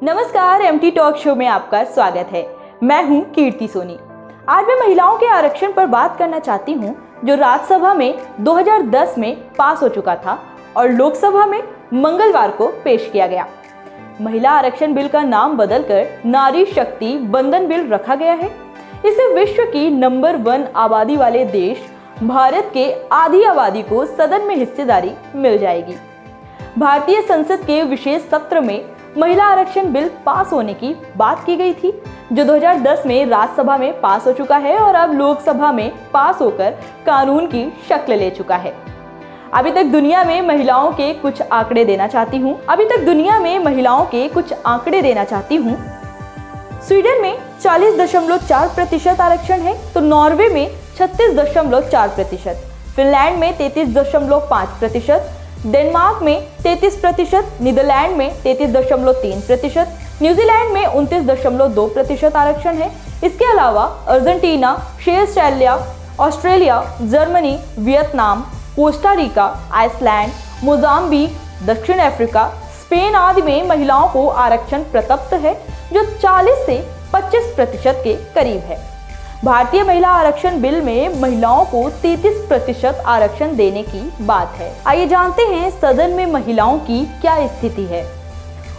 नमस्कार, MT talk show में आपका स्वागत है। मैं हूं कीर्ति सोनी। आज मैं महिलाओं के आरक्षण पर बात करना चाहती हूं, जो राज्यसभा में 2010 में पास हो चुका था और लोकसभा में मंगलवार को पेश किया गया। महिला आरक्षण बिल का नाम बदलकर नारी शक्ति बंधन बिल रखा गया है। इसे विश्व की नंबर 1 आबादी वाले देश भारत के आधी आबादी को सदन में हिस्सेदारी मिल जाएगी। भारतीय संसद के विशेष सत्र में महिला आरक्षण बिल पास होने की बात की गई थी, जो 2010 में राज्यसभा में पास हो चुका है और अब लोकसभा में पास होकर कानून की शक्ल ले चुका है। अभी तक दुनिया में महिलाओं के कुछ आंकड़े देना चाहती हूँ। स्वीडन में 40.4% आरक्षण है, तो नॉर्वे में 36.4%, फिनलैंड में 33.5%, डेनमार्क में 33%, नीदरलैंड में 33.3%, न्यूजीलैंड में 29.2% आरक्षण है। इसके अलावा अर्जेंटीना, शेयरस्टेलिया, Australia, Germany, Vietnam, Costa Rica, Iceland, Mozambique, दक्षिण अफ्रीका, स्पेन आदि में महिलाओं को आरक्षण प्रदत्त है, जो 40 से 25% के करीब है। भारतीय महिला आरक्षण बिल में महिलाओं को 33% आरक्षण देने की बात है। आइए जानते हैं सदन में महिलाओं की क्या स्थिति है।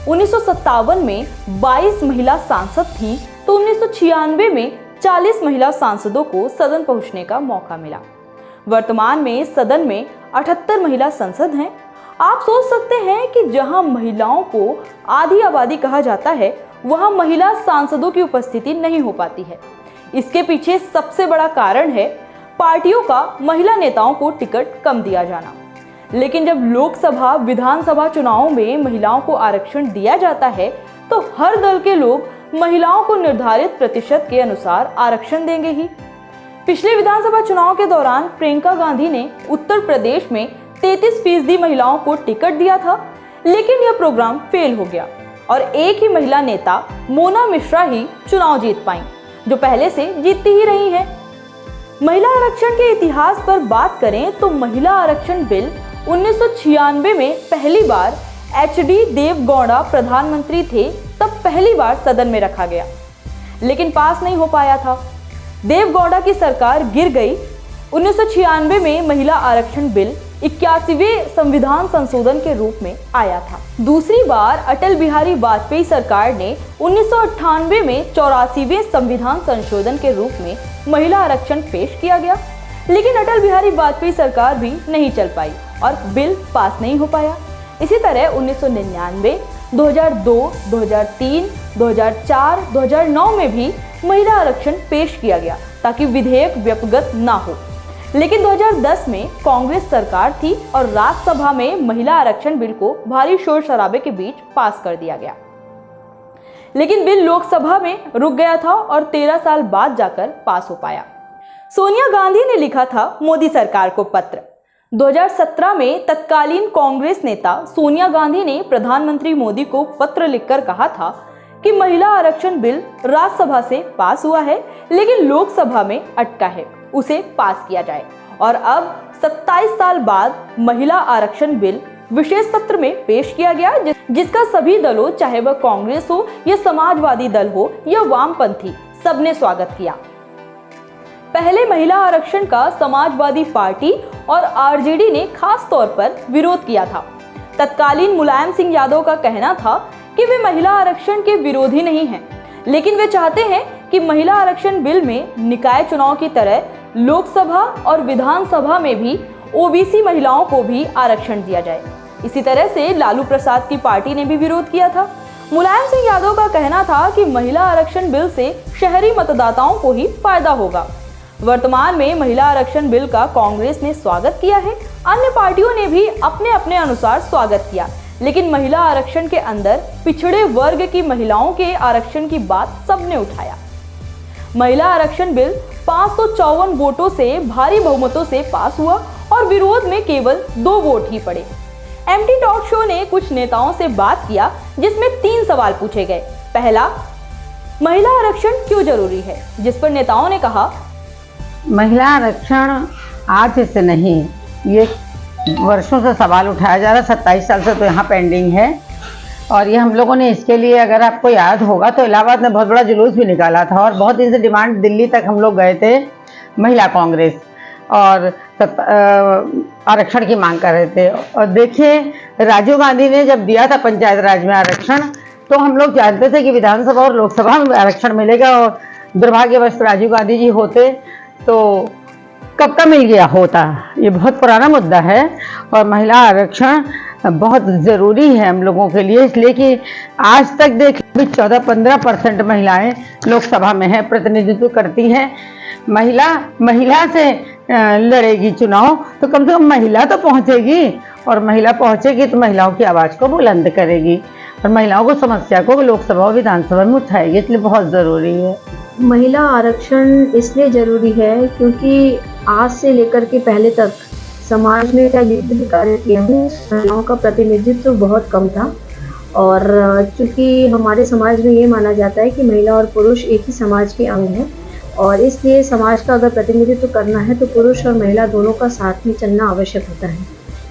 1957 में 22 महिला सांसद थी, तो 1996 में 40 महिला सांसदों को सदन पहुंचने का मौका मिला। वर्तमान में सदन में 78 महिला सांसद हैं। आप सोच सकते हैं कि जहां महिलाओं को आधी आबादी कहा जाता है, वहां महिला सांसदों की उपस्थिति नहीं हो पाती है। इसके पीछे सबसे बड़ा कारण है पार्टियों का महिला नेताओं को टिकट कम दिया जाना। लेकिन जब लोकसभा, विधानसभा चुनावों में महिलाओं को आरक्षण दिया जाता है, तो हर दल के लोग महिलाओं को निर्धारित प्रतिशत के अनुसार आरक्षण देंगे ही। पिछले विधानसभा चुनाव के दौरान प्रियंका गांधी ने उत्तर प्रदेश में 33% महिलाओं को टिकट दिया था, लेकिन यह प्रोग्राम फेल हो गया और एक ही महिला नेता मोना मिश्रा ही चुनाव जीत पाई, जो पहले से जीतती ही रही है। महिला आरक्षण के इतिहास पर बात करें तो महिला आरक्षण बिल 1996 में पहली बार एचडी देवगौड़ा प्रधानमंत्री थे, तब पहली बार सदन में रखा गया, लेकिन पास नहीं हो पाया था। देवगौड़ा की सरकार गिर गई। 1996 में महिला आरक्षण बिल 81वें संविधान संशोधन के रूप में आया था। दूसरी बार अटल बिहारी वाजपेयी सरकार ने 1998 में 84वें संविधान संशोधन के रूप में महिला आरक्षण पेश किया गया, लेकिन अटल बिहारी वाजपेयी सरकार भी नहीं चल पाई और बिल पास नहीं हो पाया। इसी तरह 1999, 2002, 2003, 2004, 2009 में भी महिला आरक्षण पेश किया गया ताकि विधेयक व्यपगत ना हो, लेकिन 2010 में कांग्रेस सरकार थी और राज्यसभा में महिला आरक्षण बिल को भारी शोर शराबे के बीच पास कर दिया गया। लेकिन बिल लोकसभा में रुक गया था और 13 साल बाद जाकर पास हो पाया। सोनिया गांधी ने लिखा था मोदी सरकार को पत्र। 2017 में तत्कालीन कांग्रेस नेता सोनिया गांधी ने प्रधानमंत्री मोदी को पत्र लिखकर कहा था कि महिला आरक्षण बिल राज्यसभा से पास हुआ है, लेकिन लोकसभा में अटका है, उसे पास किया जाए। और अब 27 साल बाद महिला आरक्षण बिल विशेष सत्र में पेश किया गया, जिसका सभी दलों, चाहे वह कांग्रेस हो या समाजवादी दल हो या वामपंथी, सबने स्वागत किया। पहले महिला आरक्षण का समाजवादी पार्टी और आरजेडी ने खास तौर पर विरोध किया था। तत्कालीन मुलायम सिंह यादव का कहना था कि वे महिला आरक्षण के विरोधी नहीं हैं, लेकिन वे चाहते हैं कि महिला आरक्षण बिल में निकाय चुनाव की तरह लोकसभा और विधानसभा में भी ओबीसी महिलाओं को भी आरक्षण दिया जाए। इसी तरह से लालू प्रसाद की पार्टी ने भी विरोध किया था। मुलायम सिंह यादव का कहना था कि महिला आरक्षण बिल से शहरी मतदाताओं को ही फायदा होगा। वर्तमान में महिला आरक्षण बिल का कांग्रेस ने स्वागत किया है। अन्य पार्टियों ने भी अपने अपने अनुसार स्वागत किया, लेकिन महिला आरक्षण के अंदर पिछड़े वर्ग की महिलाओं के आरक्षण की बात सबने उठाया। महिला आरक्षण बिल 554 वोटों से भारी बहुमतों से पास हुआ और विरोध में केवल 2 वोट ही पड़े। एमटी टॉक शो ने कुछ नेताओं से बात किया, जिसमें 3 सवाल पूछे गए। पहला, महिला आरक्षण क्यों जरूरी है, जिस पर नेताओं ने कहा, महिला आरक्षण आज से नहीं, ये वर्षों से सवाल उठाया जा रहा है। 27 साल से तो यहाँ पेंडिंग है। और ये हम लोगों ने इसके लिए, अगर आपको याद होगा तो इलाहाबाद में बहुत बड़ा जुलूस भी निकाला था और बहुत दिन से डिमांड, दिल्ली तक हम लोग गए थे महिला कांग्रेस, और आरक्षण की मांग कर रहे थे। और देखिए, राजीव गांधी ने जब दिया था पंचायत राज में आरक्षण, तो हम लोग जानते थे कि विधानसभा और लोकसभा में आरक्षण मिलेगा, और दुर्भाग्यवश राजीव गांधी जी होते तो कब का मिल गया होता। ये बहुत पुराना मुद्दा है और महिला आरक्षण बहुत ज़रूरी है हम लोगों के लिए, इसलिए कि आज तक देख 14-15% महिलाएं लोकसभा में है, प्रतिनिधित्व करती हैं। महिला से लड़ेगी चुनाव तो कम से कम महिला तो पहुंचेगी, और महिला पहुंचेगी तो महिलाओं की आवाज़ को बुलंद करेगी और महिलाओं को समस्या को लोकसभा और विधानसभा में उठाएगी, इसलिए बहुत ज़रूरी है। महिला आरक्षण इसलिए ज़रूरी है क्योंकि आज से लेकर के पहले तक समाज में क्या जितने कार्य किए हैं, महिलाओं का प्रतिनिधित्व बहुत कम था। और चूँकि हमारे समाज में ये माना जाता है कि महिला और पुरुष एक ही समाज के अंग हैं, और इसलिए समाज का अगर प्रतिनिधित्व करना है तो पुरुष और महिला दोनों का साथ में चलना आवश्यक होता है।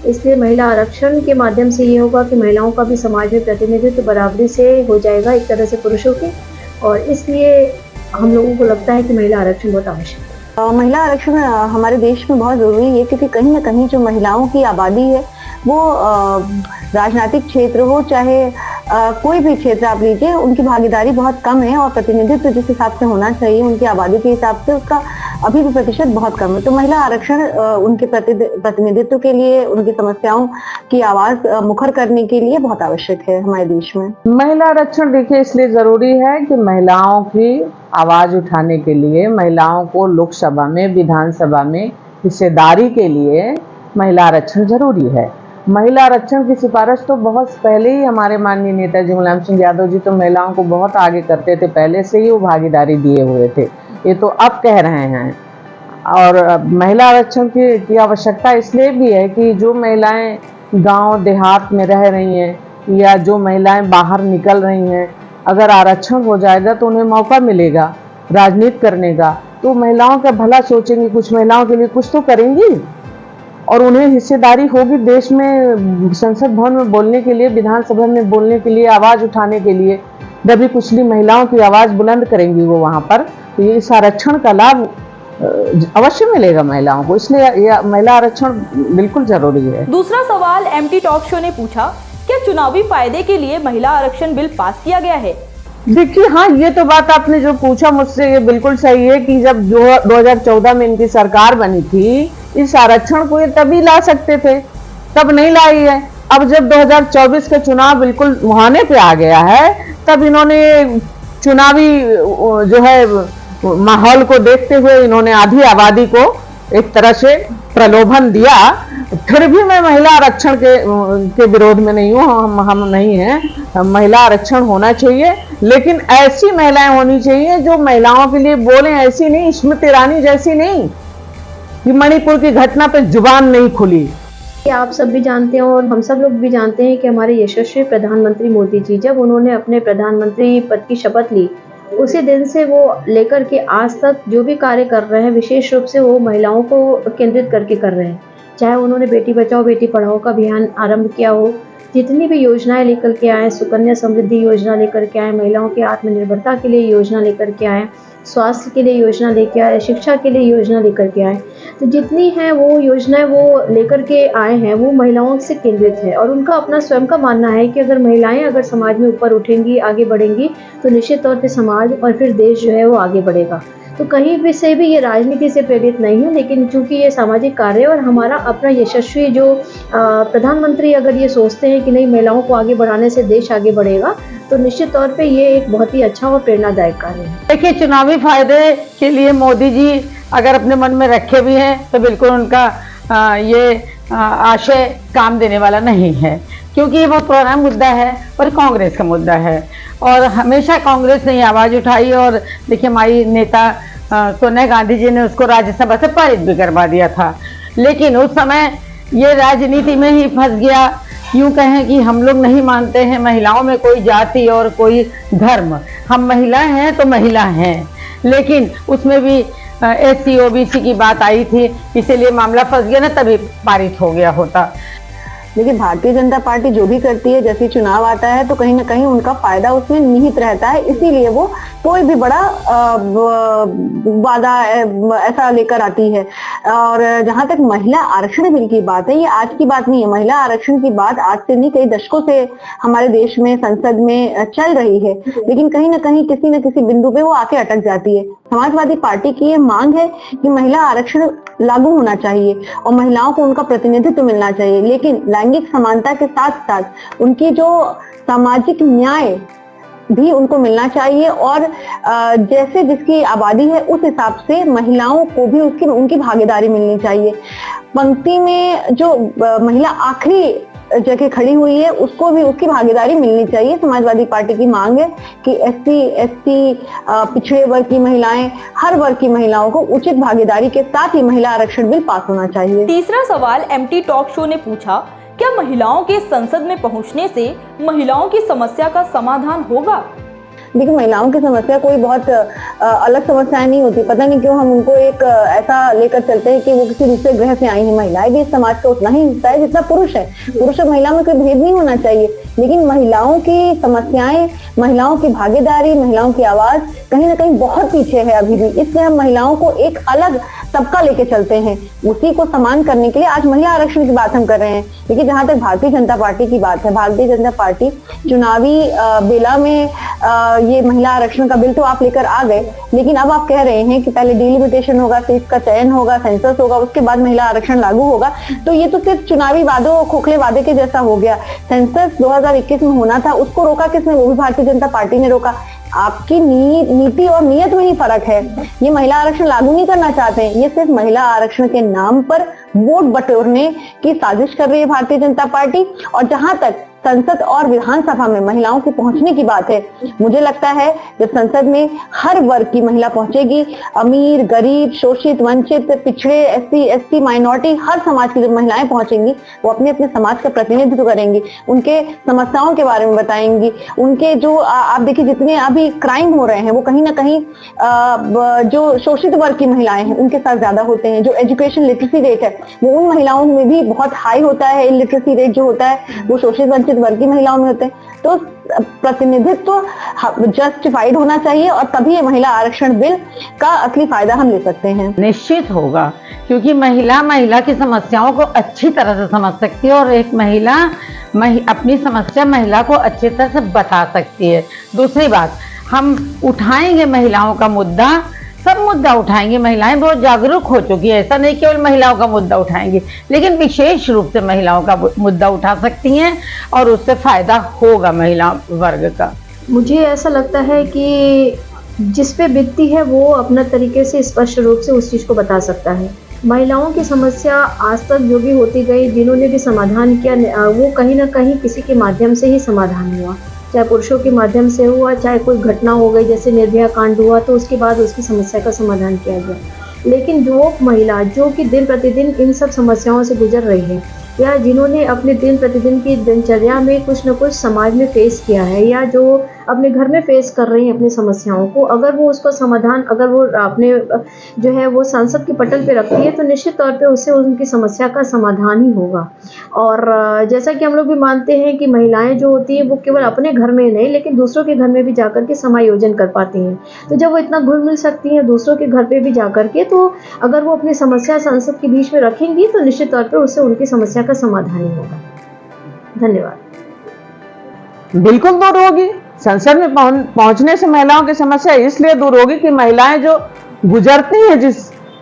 इसलिए महिला आरक्षण के माध्यम से ये होगा कि महिलाओं का भी समाज में प्रतिनिधित्व बराबरी से हो जाएगा एक तरह से पुरुषों के, और इसलिए हम लोगों को लगता है कि महिला आरक्षण बहुत आवश्यक है। महिला आरक्षण हमारे देश में बहुत ज़रूरी है क्योंकि कहीं ना कहीं जो महिलाओं की आबादी है वो राजनीतिक क्षेत्र हो चाहे कोई भी क्षेत्र आप लीजिए, उनकी भागीदारी बहुत कम है और प्रतिनिधित्व जिस हिसाब से होना चाहिए उनकी आबादी के हिसाब से उसका अभी भी प्रतिशत बहुत कम है। तो महिला आरक्षण उनके प्रतिनिधित्व के लिए, उनकी समस्याओं की आवाज़ मुखर करने के लिए बहुत आवश्यक है हमारे देश में। महिला आरक्षण देखिए इसलिए ज़रूरी है कि महिलाओं की आवाज़ उठाने के लिए, महिलाओं को लोकसभा में, विधानसभा में हिस्सेदारी के लिए महिला आरक्षण जरूरी है। महिला आरक्षण की सिफारिश तो बहुत पहले ही हमारे माननीय नेताजी मुलायम सिंह यादव जी तो महिलाओं को बहुत आगे करते थे, पहले से ही वो भागीदारी दिए हुए थे, ये तो अब कह रहे हैं। और महिला आरक्षण की आवश्यकता इसलिए भी है कि जो महिलाएं गांव देहात में रह रही हैं या जो महिलाएं बाहर निकल रही हैं, अगर आरक्षण हो जाएगा तो उन्हें मौका मिलेगा राजनीति करने का, तो महिलाओं का भला सोचेंगी, कुछ महिलाओं के लिए कुछ तो करेंगी और उन्हें हिस्सेदारी होगी देश में, संसद भवन में बोलने के लिए, विधानसभा में बोलने के लिए, आवाज़ उठाने के लिए। जब भी कुछली महिलाओं की आवाज़ बुलंद करेंगी वो वहाँ पर, तो ये इस आरक्षण का लाभ अवश्य मिलेगा महिलाओं को, इसलिए यह महिला आरक्षण बिल्कुल जरूरी है। दूसरा सवाल एमटी टॉक शो ने पूछा, क्या चुनावी फायदे के लिए महिला आरक्षण बिल पास किया गया है? देखिए, हाँ, ये तो बात आपने जो पूछा मुझसे ये बिल्कुल सही है कि जब 2014 में इनकी सरकार बनी थी, इस आरक्षण को ये तभी ला सकते थे, तब नहीं लाई है। अब जब 2024 का चुनाव बिल्कुल मुहाने पे आ गया है, तब इन्होंने चुनावी जो है माहौल को देखते हुए इन्होंने आधी आबादी को एक तरह से प्रलोभन दिया। फिर भी मैं महिला आरक्षण के विरोध में नहीं हूँ, हम नहीं हैं। महिला आरक्षण होना चाहिए, लेकिन ऐसी महिलाएं होनी चाहिए जो महिलाओं के लिए बोलें, ऐसी नहीं स्मृति ईरानी जैसी नहीं कि मणिपुर की घटना पे जुबान नहीं खुली। आप सब भी जानते हैं और हम सब लोग भी जानते हैं कि हमारे यशस्वी प्रधानमंत्री मोदी जी जब उन्होंने अपने प्रधानमंत्री पद की शपथ ली, उसी दिन से वो लेकर के आज तक जो भी कार्य कर रहे हैं विशेष रूप से वो महिलाओं को केंद्रित करके कर रहे हैं। चाहे उन्होंने बेटी बचाओ बेटी पढ़ाओ का अभियान आरंभ किया हो, जितनी भी योजनाएं लेकर के आए, सुकन्या समृद्धि योजना लेकर के आए, महिलाओं की आत्मनिर्भरता के लिए योजना लेकर के आए, स्वास्थ्य के लिए योजना लेकर आए, शिक्षा के लिए योजना लेकर के आए, तो जितनी हैं वो योजनाएं वो लेकर के आए हैं वो महिलाओं से केंद्रित है। और उनका अपना स्वयं का मानना है कि अगर महिलाएं अगर समाज में ऊपर उठेंगी, आगे बढ़ेंगी, तो निश्चित तौर पे समाज और फिर देश जो है वो आगे बढ़ेगा। तो कहीं भी से भी ये राजनीति से प्रेरित नहीं है, लेकिन चूंकि ये सामाजिक कार्य और हमारा अपना यशस्वी जो प्रधानमंत्री अगर ये सोचते हैं कि नहीं महिलाओं को आगे बढ़ाने से देश आगे बढ़ेगा, तो निश्चित तौर पे ये एक बहुत ही अच्छा और प्रेरणादायक कार्य है। देखिए, चुनावी फायदे के लिए मोदी जी अगर अपने मन में रखे भी हैं तो बिल्कुल उनका ये आशय काम देने वाला नहीं है, क्योंकि ये बहुत पुराना मुद्दा है और कांग्रेस का मुद्दा है और हमेशा कांग्रेस ने आवाज़ उठाई। और देखिए, हमारी नेता सोनिया गांधी जी ने उसको राज्यसभा से पारित भी करवा दिया था, लेकिन उस समय ये राजनीति में ही फंस गया। यूँ कहें कि हम लोग नहीं मानते हैं महिलाओं में कोई जाति और कोई धर्म, हम महिला हैं तो महिला हैं, लेकिन उसमें भी SC OBC की बात आई थी, इसीलिए मामला फंस गया ना, तभी पारित हो गया होता। देखिए भारतीय जनता पार्टी जो भी करती है, जैसे चुनाव आता है तो कहीं ना कहीं उनका फायदा उसमें निहित रहता है, इसीलिए वो कोई भी बड़ा वादा ऐसा लेकर आती है। और जहां तक महिला आरक्षण बिल की बात है, ये आज की बात नहीं है। महिला आरक्षण की बात आज से नहीं, कई दशकों से हमारे देश में संसद में चल रही है, लेकिन कहीं ना कहीं किसी न किसी बिंदु पे वो आके अटक जाती है। समाजवादी पार्टी की ये मांग है कि महिला आरक्षण लागू होना चाहिए और महिलाओं को उनका प्रतिनिधित्व मिलना चाहिए, लेकिन लैंगिक समानता के साथ साथ उनकी जो सामाजिक न्याय भी उनको मिलना चाहिए और जैसे जिसकी आबादी है उस हिसाब से महिलाओं को भी उनकी भागीदारी मिलनी चाहिए। पंक्ति में जो महिला आखिरी जगह खड़ी हुई है उसको भी उसकी भागीदारी मिलनी चाहिए। समाजवादी पार्टी की मांग है कि SC ST पिछड़े वर्ग की महिलाएं, हर वर्ग की महिलाओं को उचित भागीदारी के साथ ही महिला आरक्षण बिल पास होना चाहिए। तीसरा सवाल MT टॉक शो ने पूछा, क्या महिलाओं के संसद में पहुंचने से महिलाओं की समस्या का समाधान होगा? देखिए महिलाओं की समस्या कोई बहुत अलग समस्याएं नहीं होती, पता नहीं क्यों हम उनको एक ऐसा लेकर चलते हैं कि वो किसी दूसरे ग्रह से आई हैं। महिलाएं भी इस समाज का उतना ही हिस्सा है जितना पुरुष है। पुरुष और महिला में कोई भेद नहीं होना चाहिए, लेकिन महिलाओं की समस्याएं, महिलाओं की भागीदारी, महिलाओं की आवाज कहीं ना कहीं बहुत पीछे है अभी भी। इसलिए हम महिलाओं को एक अलग तबका लेके चलते हैं, उसी को समान करने के लिए आज महिला आरक्षण की बात हम कर रहे हैं। लेकिन जहां तक भारतीय जनता पार्टी की बात है, भारतीय जनता पार्टी चुनावी बेला में ये महिला आरक्षण का बिल तो आप लेकर आ गए, लेकिन अब आप कह रहे हैं कि पहले डिलिमिटेशन होगा, सीट का चयन होगा, सेंसस होगा, उसके बाद महिला आरक्षण लागू होगा। तो ये तो सिर्फ चुनावी वादों, खोखले वादे के जैसा हो गया। सेंसस 2021 में होना था, उसको रोका किसने? वो भी भारतीय जनता पार्टी ने रोका। आपकी नीति और नियत में ही फर्क है। ये महिला आरक्षण लागू नहीं करना चाहते हैं, ये सिर्फ महिला आरक्षण के नाम पर वोट बटोरने की साजिश कर रही है भारतीय जनता पार्टी। और जहां तक संसद और विधानसभा में महिलाओं के पहुंचने की बात है, मुझे लगता है जब संसद में हर वर्ग की महिला पहुंचेगी, अमीर, गरीब, शोषित, वंचित, पिछड़े, SC ST माइनॉरिटी, हर समाज की जब महिलाएं पहुंचेंगी, वो अपने अपने समाज का प्रतिनिधित्व करेंगी, उनके समस्याओं के बारे में बताएंगी। उनके जो आप देखिए जितने अभी क्राइम हो रहे हैं वो कहीं ना कहीं जो शोषित वर्ग की महिलाएं हैं उनके साथ ज्यादा होते हैं। जो एजुकेशन लिटरेसी रेट है वो उन महिलाओं में भी बहुत हाई होता है। इलिटरेसी रेट जो होता है वो शोषित वंचित वर्ग की महिलाओं में होते हैं। तो प्रतिनिधित्व जस्टिफाइड होना चाहिए और तभी ये महिला आरक्षण बिल का असली फायदा हम ले सकते हैं। निश्चित होगा, क्योंकि महिला की समस्याओं को अच्छी तरह से समझ सकती है और एक महिला अपनी समस्या महिला को अच्छी तरह से बता सकती है। दूसरी बात, हम उठाएंगे महिलाओं का मुद्दा, सब मुद्दा उठाएंगे। महिलाएं बहुत जागरूक हो चुकी है, ऐसा नहीं केवल महिलाओं का मुद्दा उठाएंगी, लेकिन विशेष रूप से महिलाओं का मुद्दा उठा सकती हैं और उससे फायदा होगा महिला वर्ग का। मुझे ऐसा लगता है कि जिस पे बीतती है वो अपना तरीके से स्पष्ट रूप से उस चीज़ को बता सकता है। महिलाओं की समस्या आज तक जो भी होती गई, जिन्होंने भी समाधान किया, वो कहीं ना कहीं किसी के माध्यम से ही समाधान हुआ, चाहे पुरुषों के माध्यम से हुआ, चाहे कोई घटना हो गई जैसे निर्भया कांड हुआ तो उसके बाद उसकी समस्या का समाधान किया गया। लेकिन जो महिला जो कि दिन प्रतिदिन इन सब समस्याओं से गुजर रही है, या जिन्होंने अपने दिन प्रतिदिन की दिनचर्या में कुछ न कुछ समाज में फेस किया है, या जो अपने घर में फेस कर रही हैं अपनी समस्याओं को, अगर वो उसका समाधान अगर वो अपने जो है वो संसद के पटल पे रखती है तो निश्चित तौर पे उससे उनकी समस्या का समाधान ही होगा। और जैसा कि हम लोग भी मानते हैं कि महिलाएं जो होती हैं वो केवल अपने घर में नहीं लेकिन दूसरों के घर में भी जाकर के समायोजन कर पाती हैं। तो जब वो इतना घुल मिल सकती हैं दूसरों के घर पे भी जाकर के, तो अगर वो अपनी समस्या संसद के बीच में रखेंगी तो निश्चित तौर पर उससे उनकी समस्या का समाधान ही होगा। धन्यवाद। बिल्कुल दूर होगी। संसद में पहुंचने से महिलाओं की समस्या इसलिए दूर होगी कि महिलाएं जो गुजरती हैं जिस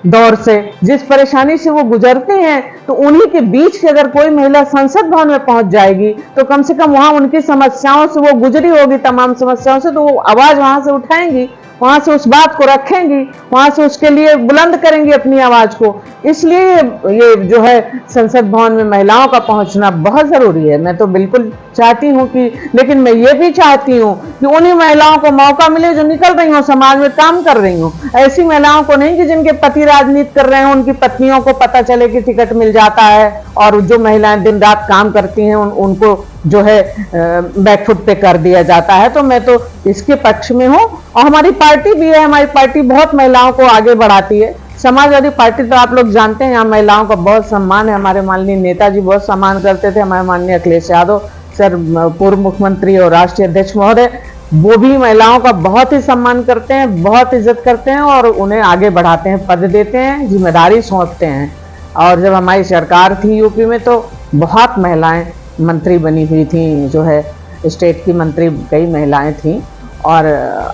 दौर से, जिस परेशानी से वो गुजरती हैं, तो उन्हीं के बीच से अगर कोई महिला संसद भवन में पहुंच जाएगी तो कम से कम वहां उनकी समस्याओं से वो गुजरी होगी, तमाम समस्याओं से, तो वो आवाज वहां से उठाएंगी, वहां से उस बात को रखेंगी, वहां से उसके लिए बुलंद करेंगी अपनी आवाज को। इसलिए ये जो है संसद भवन में महिलाओं का पहुंचना बहुत जरूरी है। मैं तो बिल्कुल चाहती हूँ कि, लेकिन मैं ये भी चाहती हूँ कि उन्हीं महिलाओं को मौका मिले जो निकल रही हो, समाज में काम कर रही हो। ऐसी महिलाओं को नहीं कि जिनके पति राजनीति कर रहे हैं उनकी पत्नियों को पता चले कि टिकट मिल जाता है और जो महिलाएं दिन रात काम करती हैं उनको जो है बैकफुट पे कर दिया जाता है। तो मैं तो इसके पक्ष में हूँ और हमारी पार्टी भी है। हमारी पार्टी बहुत महिलाओं को आगे बढ़ाती है, समाजवादी पार्टी तो आप लोग जानते हैं, यहाँ महिलाओं का बहुत सम्मान है। हमारे माननीय नेताजी बहुत सम्मान करते थे। हमारे माननीय अखिलेश यादव सर, पूर्व मुख्यमंत्री और राष्ट्रीय अध्यक्ष महोदय, वो भी महिलाओं का बहुत ही सम्मान करते हैं, बहुत इज्जत करते हैं और उन्हें आगे बढ़ाते हैं, पद देते हैं, जिम्मेदारी सौंपते हैं। और जब हमारी सरकार थी यूपी में तो बहुत महिलाएं मंत्री बनी हुई थी, जो है स्टेट की मंत्री कई महिलाएं थीं। और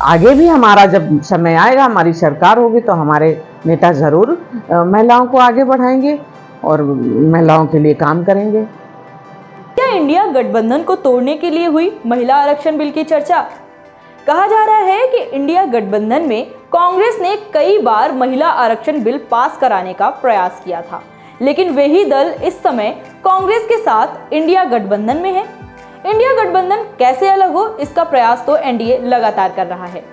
आगे भी हमारा जब समय आएगा, हमारी सरकार होगी, तो हमारे नेता ज़रूर महिलाओं को आगे बढ़ाएंगे और महिलाओं के लिए काम करेंगे। क्या इंडिया गठबंधन को तोड़ने के लिए हुई महिला आरक्षण बिल की चर्चा? कहा जा रहा है कि इंडिया गठबंधन में कांग्रेस ने कई बार महिला आरक्षण बिल पास कराने का प्रयास किया था, लेकिन वही दल इस समय कांग्रेस के साथ इंडिया गठबंधन में है। इंडिया गठबंधन कैसे अलग हो, इसका प्रयास तो एनडीए लगातार कर रहा है।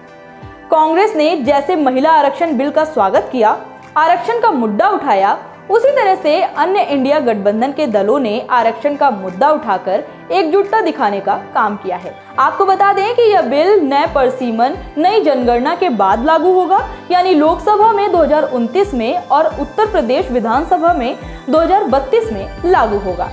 कांग्रेस ने जैसे महिला आरक्षण बिल का स्वागत किया, आरक्षण का मुद्दा उठाया, उसी तरह से अन्य इंडिया गठबंधन के दलों ने आरक्षण का मुद्दा उठाकर एकजुटता दिखाने का काम किया है। आपको बता दें कि यह बिल नए परसीमन नई जनगणना के बाद लागू होगा, यानी लोकसभा में 2029 में और उत्तर प्रदेश विधानसभा में 2032 में लागू होगा।